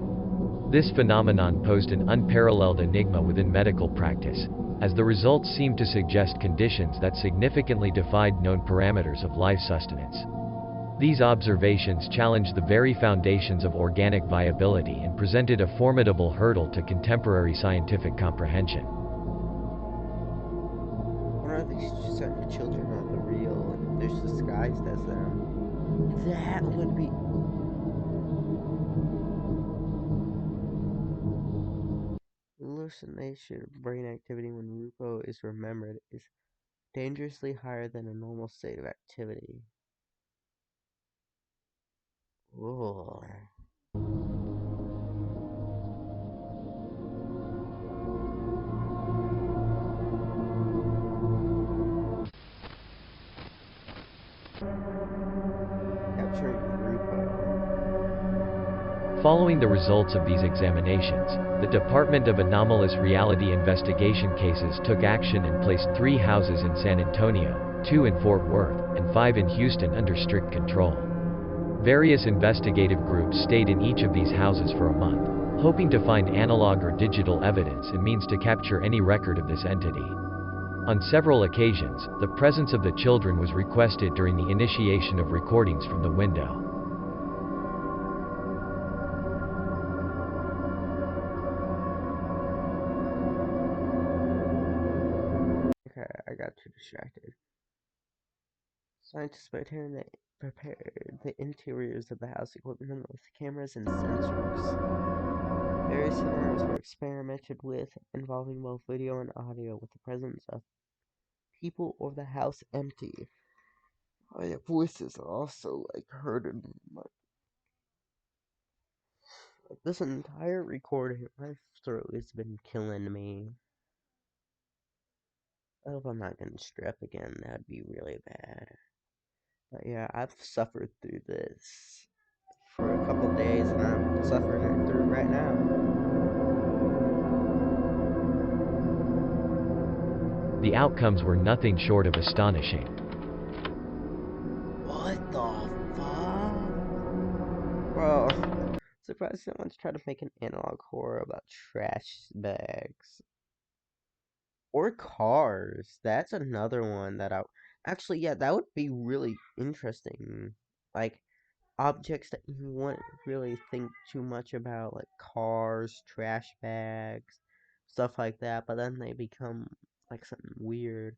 This phenomenon posed an unparalleled enigma within medical practice, as the results seemed to suggest conditions that significantly defied known parameters of life sustenance. These observations challenged the very foundations of organic viability and presented a formidable hurdle to contemporary scientific comprehension. Or are these certain children are the real and they're disguised as them? That would be... Hallucination of brain activity when Rupo is remembered is dangerously higher than a normal state of activity. Whoa. Following the results of these examinations, the Department of Anomalous Reality Investigation Cases took action and placed 3 houses in San Antonio, 2 in Fort Worth, and 5 in Houston under strict control. Various investigative groups stayed in each of these houses for a month, hoping to find analog or digital evidence and means to capture any record of this entity. On several occasions, the presence of the children was requested during the initiation of recordings from the window. Okay, I got too distracted. Scientists prepared the interiors of the house equipment with cameras and sensors. Various scenarios were experimented with, involving both video and audio, with the presence of people or the house empty. My voices are also heard in this entire recording. My throat has been killing me. I hope I'm not getting strep again. That'd be really bad. But yeah, I've suffered through this for a couple days, and I'm suffering it through right now. The outcomes were nothing short of astonishing. What the fuck? Bro, surprised someone's trying to make an analog horror about trash bags. Or cars. That's another one that actually, yeah, that would be really interesting. Like, objects that you wouldn't really think too much about, like cars, trash bags, stuff like that, but then they become like something weird.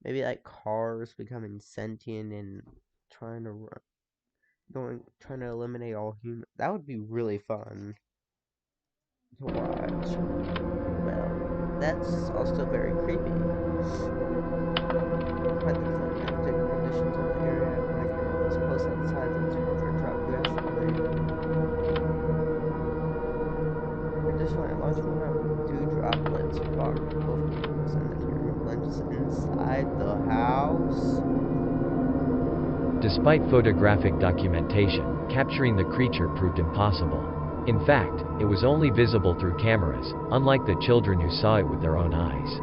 Maybe like cars becoming sentient and trying to eliminate all humans. That would be really fun to watch. Well, that's also very creepy. Despite the climactic conditions of the area, my camera was close outside its comfort drop drastically. Additionally, a large amount of dew droplets far from both windows, and the camera lens inside the house. Despite photographic documentation, capturing the creature proved impossible. In fact, it was only visible through cameras, unlike the children who saw it with their own eyes.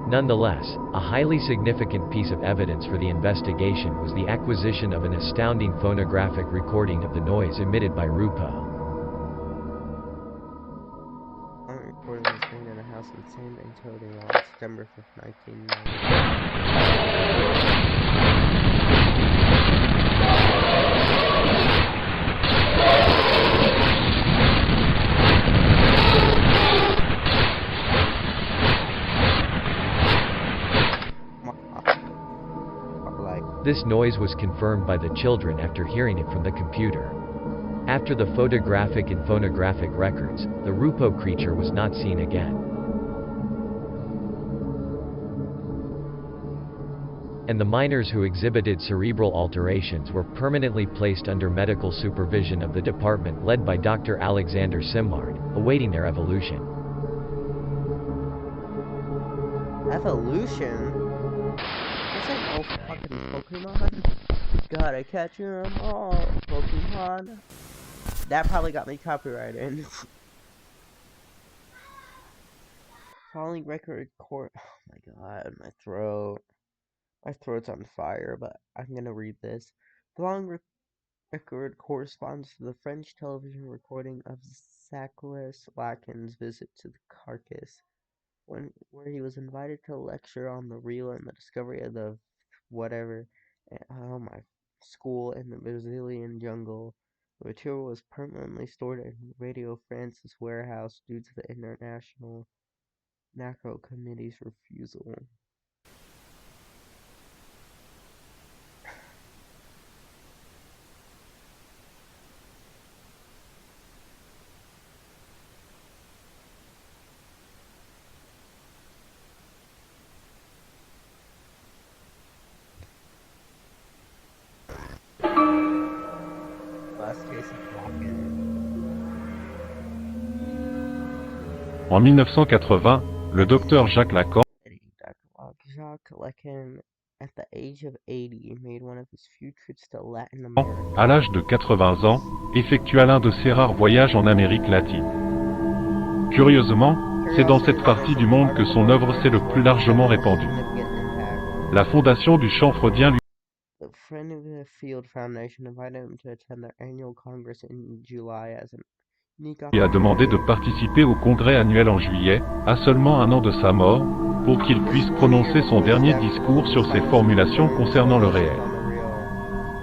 Nonetheless, a highly significant piece of evidence for the investigation was the acquisition of an astounding phonographic recording of the noise emitted by Rupo. A recording was made in a house in San Antonio on September 5th, 1990. This noise was confirmed by the children after hearing it from the computer. After the photographic and phonographic records, the Rupo creature was not seen again. And the minors who exhibited cerebral alterations were permanently placed under medical supervision of the department led by Dr. Alexander Simard, awaiting their evolution. Evolution? This ain't no fucking Pokemon. Gotta catch 'em all, Pokemon. That probably got me copyrighted. Following record court. Oh my god, my throat. My throat's on fire, but I'm gonna read this. The following record corresponds to the French television recording of Zacchaeus Lacan's visit to the carcass, where he was invited to lecture on the real and the discovery of the school in the Brazilian jungle. The material was permanently stored in Radio France's warehouse due to the International NACO Committee's refusal. En 1980, le docteur Jacques Lacan Jacques Lacan at the age of 80, made one of his few trips to Latin America. À l'âge de 80 ans, effectua l'un de ses rares voyages en Amérique latine. Curieusement, c'est dans cette partie du monde que son œuvre s'est le plus largement répandue. La fondation du Champ freudien The Friend of the Field Foundation invited him to attend their annual congress in July as an unique lui a demandé de participer au congrès annuel en juillet, à seulement un an de sa mort, pour qu'il puisse prononcer son dernier discours sur ses formulations concernant le réel.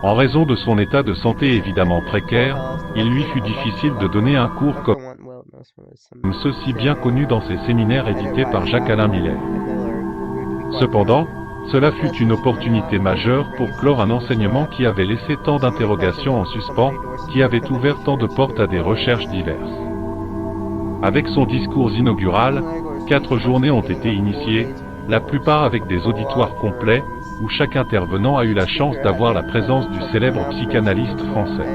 En raison de son état de santé évidemment précaire, il lui fut difficile de donner un cours comme ceux-ci bien connus dans ses séminaires édités par Jacques-Alain Miller. Cependant, cela fut une opportunité majeure pour clore un enseignement qui avait laissé tant d'interrogations en suspens, qui avait ouvert tant de portes à des recherches diverses. Avec son discours inaugural, 4 journées ont été initiées, la plupart avec des auditoires complets, où chaque intervenant a eu la chance d'avoir la présence du célèbre psychanalyste français.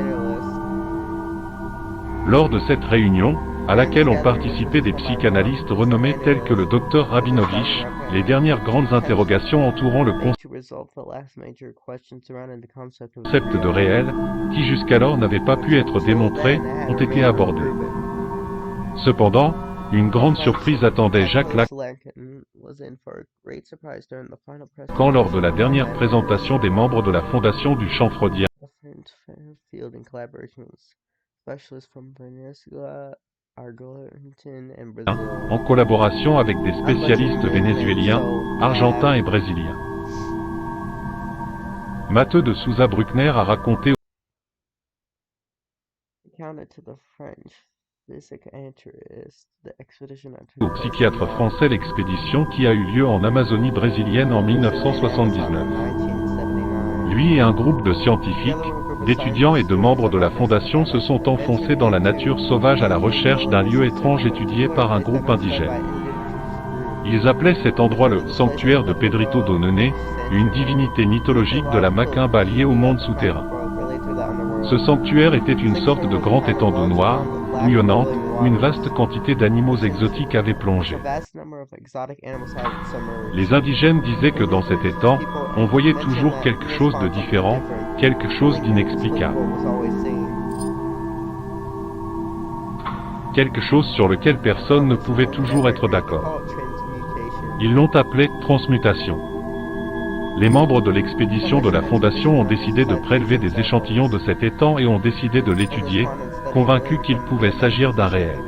Lors de cette réunion, à laquelle ont participé des psychanalystes renommés tels que le Dr Rabinovich, les dernières grandes interrogations entourant le concept de réel, qui jusqu'alors n'avait pas pu être démontré, ont été abordées. Cependant, une grande surprise attendait Jacques Lacan lors de la dernière présentation des membres de la fondation du Champ freudien. En collaboration avec des spécialistes vénézuéliens, argentins et brésiliens. Matteux de Souza Bruckner a raconté au psychiatre français l'expédition qui a eu lieu en Amazonie brésilienne en 1979. Lui et un groupe de scientifiques, d'étudiants et de membres de la Fondation se sont enfoncés dans la nature sauvage à la recherche d'un lieu étrange étudié par un groupe indigène. Ils appelaient cet endroit le sanctuaire de Pedrito do Nene, une divinité mythologique de la Macumba liée au monde souterrain. Ce sanctuaire était une sorte de grand étang d'eau noire, bouillonnante, où une vaste quantité d'animaux exotiques avaient plongé. Les indigènes disaient que dans cet étang, on voyait toujours quelque chose de différent, quelque chose d'inexplicable. Quelque chose sur lequel personne ne pouvait toujours être d'accord. Ils l'ont appelé transmutation. Les membres de l'expédition de la Fondation ont décidé de prélever des échantillons de cet étang et ont décidé de l'étudier, convaincus qu'il pouvait s'agir d'un réel.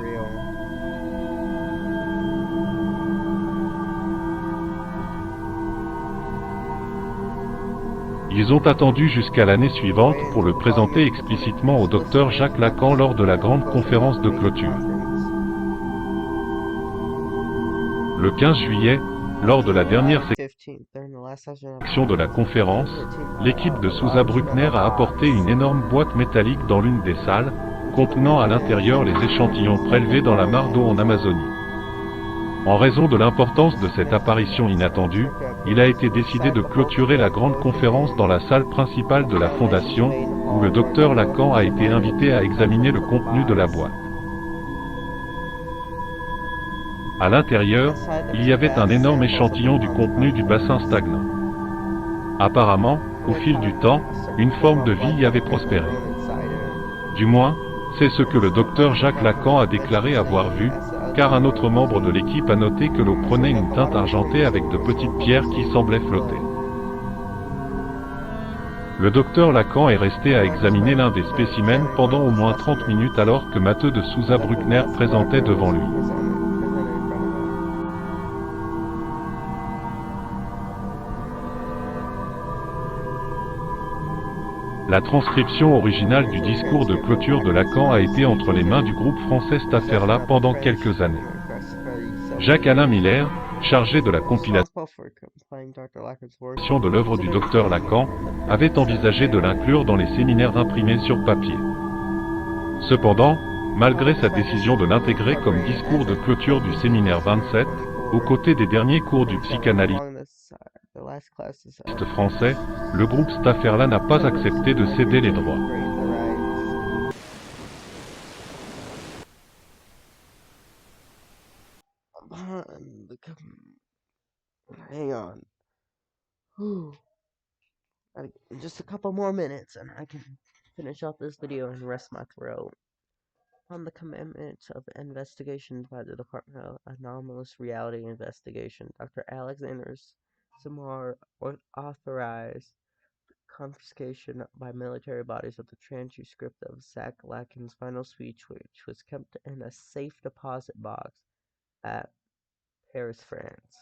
Ils ont attendu jusqu'à l'année suivante pour le présenter explicitement au docteur Jacques Lacan lors de la grande conférence de clôture. Le 15 juillet, lors de la dernière section de la conférence, l'équipe de Souza Bruckner a apporté une énorme boîte métallique dans l'une des salles, contenant à l'intérieur les échantillons prélevés dans la mare d'eau en Amazonie. En raison de l'importance de cette apparition inattendue, il a été décidé de clôturer la grande conférence dans la salle principale de la Fondation, où le docteur Lacan a été invité à examiner le contenu de la boîte. À l'intérieur, il y avait un énorme échantillon du contenu du bassin stagnant. Apparemment, au fil du temps, une forme de vie y avait prospéré. Du moins, c'est ce que le docteur Jacques Lacan a déclaré avoir vu, car un autre membre de l'équipe a noté que l'eau prenait une teinte argentée avec de petites pierres qui semblaient flotter. Le docteur Lacan est resté à examiner l'un des spécimens pendant au moins 30 minutes alors que Matteux de Souza Bruckner présentait devant lui. La transcription originale du discours de clôture de Lacan a été entre les mains du groupe français Stafferla pendant quelques années. Jacques-Alain Miller, chargé de la compilation de l'œuvre du docteur Lacan, avait envisagé de l'inclure dans les séminaires imprimés sur papier. Cependant, malgré sa décision de l'intégrer comme discours de clôture du séminaire 27, aux côtés des derniers cours du psychanalyste français, le groupe Stafferla n'a pas accepté de céder les droits. Hang on. Just a couple more minutes and I can finish off this video and rest my throat. On the commandments of investigations by the Department of Anomalous Reality Investigation, Dr. Alexander Samar authorized confiscation by military bodies of the transcript of Zach Lakin's final speech, which was kept in a safe deposit box at Paris, France.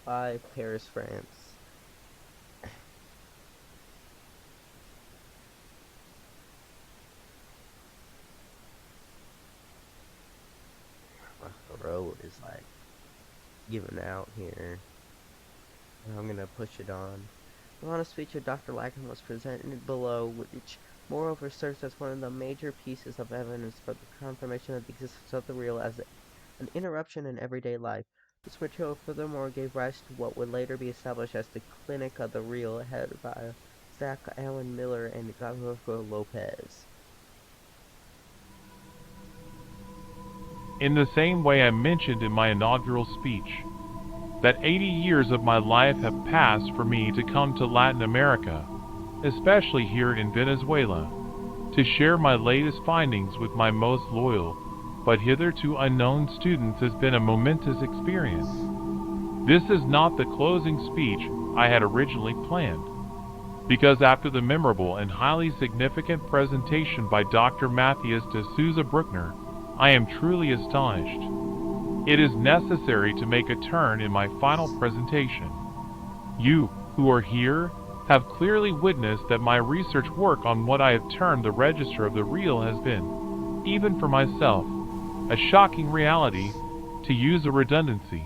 By Paris, France. The road is like giving out here. And I'm gonna push it on. The final speech of Dr. Lakin was presented below, which moreover serves as one of the major pieces of evidence for the confirmation of the existence of the real as an interruption in everyday life. This material furthermore gave rise to what would later be established as the Clinic of the Real, headed by Zach Allen Miller and Rodolfo Lopez. In the same way I mentioned in my inaugural speech, that 80 years of my life have passed for me to come to Latin America, especially here in Venezuela, to share my latest findings with my most loyal, but hitherto unknown students has been a momentous experience. This is not the closing speech I had originally planned, because after the memorable and highly significant presentation by Dr. Matthias de Souza Bruckner, I am truly astonished. It is necessary to make a turn in my final presentation. You, who are here, have clearly witnessed that my research work on what I have termed the register of the real has been, even for myself, a shocking reality, to use a redundancy.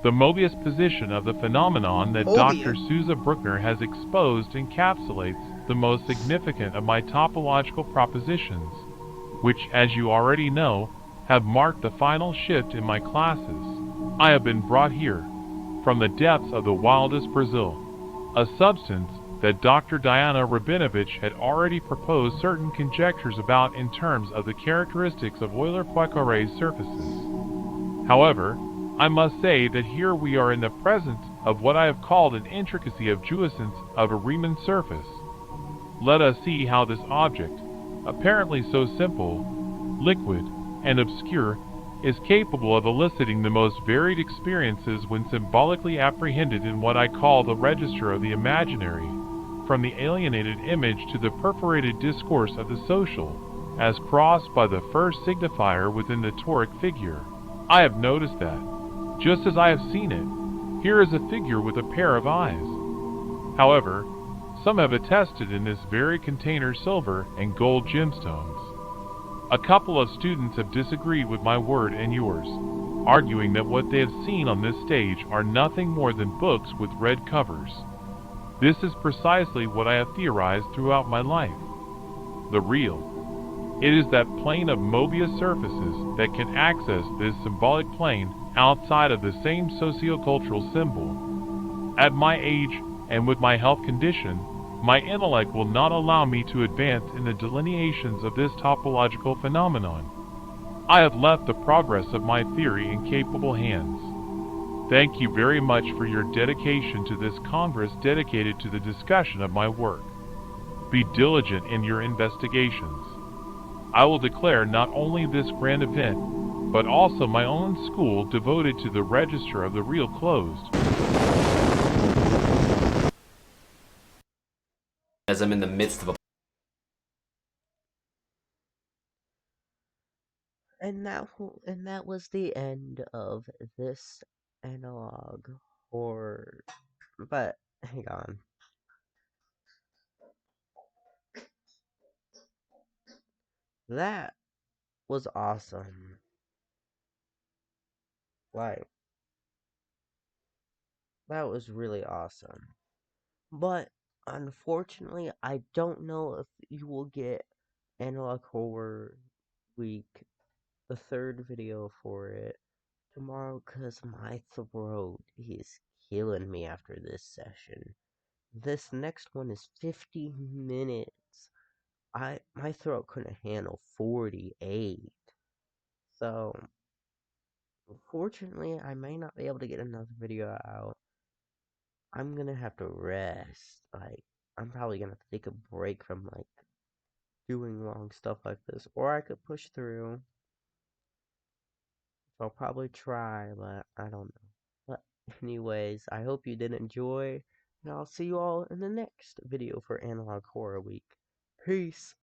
The Mobius position of the phenomenon that Dr. Souza Bruckner has exposed encapsulates the most significant of my topological propositions, which, as you already know, have marked the final shift in my classes. I have been brought here, from the depths of the wildest Brazil, a substance that Dr. Diana Rabinovich had already proposed certain conjectures about in terms of the characteristics of Euler-Poincaré's surfaces. However, I must say that here we are in the presence of what I have called an intricacy of jouissance of a Riemann surface. Let us see how this object, apparently so simple, liquid, and obscure, is capable of eliciting the most varied experiences when symbolically apprehended in what I call the register of the imaginary, from the alienated image to the perforated discourse of the social, as crossed by the first signifier within the toric figure. I have noticed that, just as I have seen it, here is a figure with a pair of eyes. However, some have attested in this very container silver and gold gemstones. A couple of students have disagreed with my word and yours, arguing that what they have seen on this stage are nothing more than books with red covers. This is precisely what I have theorized throughout my life. The real. It is that plane of Mobius surfaces that can access this symbolic plane outside of the same sociocultural symbol. At my age and with my health condition, my intellect will not allow me to advance in the delineations of this topological phenomenon. I have left the progress of my theory in capable hands. Thank you very much for your dedication to this Congress dedicated to the discussion of my work. Be diligent in your investigations. I will declare not only this grand event, but also my own school devoted to the register of the real closed. As I'm in the midst of a And that was the end of this analog horror. But hang on. That was awesome. Like, that was really awesome. But unfortunately, I don't know if you will get Analog Horror Week, the third video for it, tomorrow, because my throat is killing me after this session. This next one is 50 minutes. My throat couldn't handle 48. So, unfortunately, I may not be able to get another video out. I'm gonna have to rest. Like, I'm probably gonna have to take a break from, like, doing long stuff like this. Or I could push through. So I'll probably try, but I don't know. But anyways, I hope you did enjoy. And I'll see you all in the next video for Analog Horror Week. Peace.